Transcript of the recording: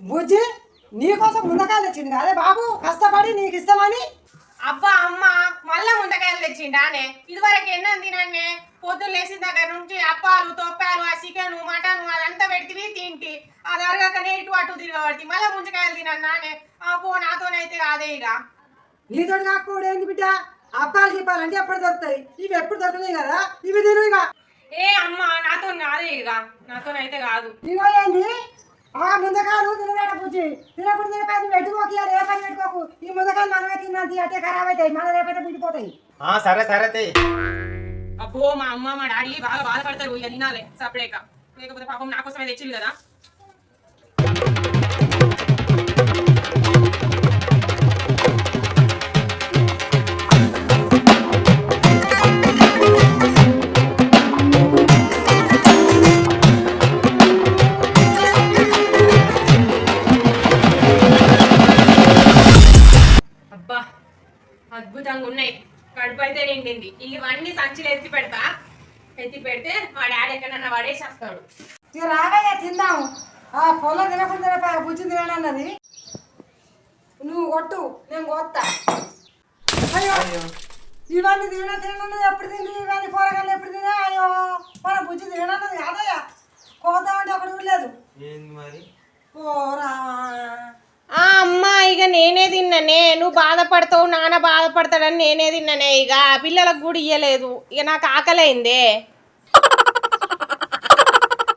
బుజ్జి నీకోసం ముందకాయలు తెచ్చింది అదే బాబు కష్టపడి నీకు ఇస్తామని. అబ్బా అమ్మ మళ్ళా ముంతకాయలు తెచ్చిండానే. ఇదివరకు ఎన్నో తినండి. పొద్దున్న లేచిన దగ్గర నుంచి అప్పాలు తొప్పాలు ఆ చికెన్ మటన్ అదంతా పెడితే తింటి. అది అరగకనే ఇటు అటు తిరగబడి మళ్ళీ ముంచకాయలు తినన్నానే. అబ్బో నాతోనైతే కాదే ఇక. నీతో కాకపోవడం ఏంది బిడ్డ? అప్పాలు చెప్పాలంటే ఎప్పుడు దొరుకుతాయి, ఇవి ఎప్పుడు దొరుకుతాయి కదా, ఇవి తిను ఇక. ఏ అమ్మ నాతో కాదే ఇక, నాతోనైతే కాదు. ఇగో ఏంది ఆ ముందకాయలు తినలేట బుజ్జి, తినకుండా తినపై నువ్వు పెట్టుకోకి ఏ పని పెట్టుకోకు. ఈ ముందకాయలు మనమే తిన్నది అంటే ఖరాబ్ అవుతాయి, మళ్ళీ రేపైతే పుట్టిపోతాయి. సరే సరే. అబ్బో మా అమ్మ మా డాడీ బాగా బాధపడతారు ఇక తినాలే సపరేక. లేకపోతే పాపం నా కోసమే తెచ్చిల్లు కదా. అబ్బా అద్భుతంగా ఉన్నాయి. కడుపు అయితే నిండింది. ఇవన్నీ సంచులు ఎత్తి పెడితే మా డాడీ ఎక్కడన్నా పడేసేస్తాడు. ఇక రావయ్యా తిందాము. ఆ పొలం తినకుండా తినపై బుజ్జి తినన్నది. నువ్వు కొట్టు నేను కొత్తా. అయ్యో ఇవన్నీ తినన్నది ఎప్పుడు తింది, ఇవన్నీ కూరగాయలు ఎప్పుడు తినా. అయ్యో మన బుజ్జి తినన్నది కాదయ్యా, కోద్దామంటే అక్కడ ఊర్లేదు. ఓ రామా అమ్మ ఇక నేనే తిన్నానే. నువ్వు బాధపడతావు నాన్న బాధపడతాడని నేనే తిన్నానే. ఇక పిల్లలకు కూడా ఇయ్యలేదు. ఇక నాకు ఆకలైందే.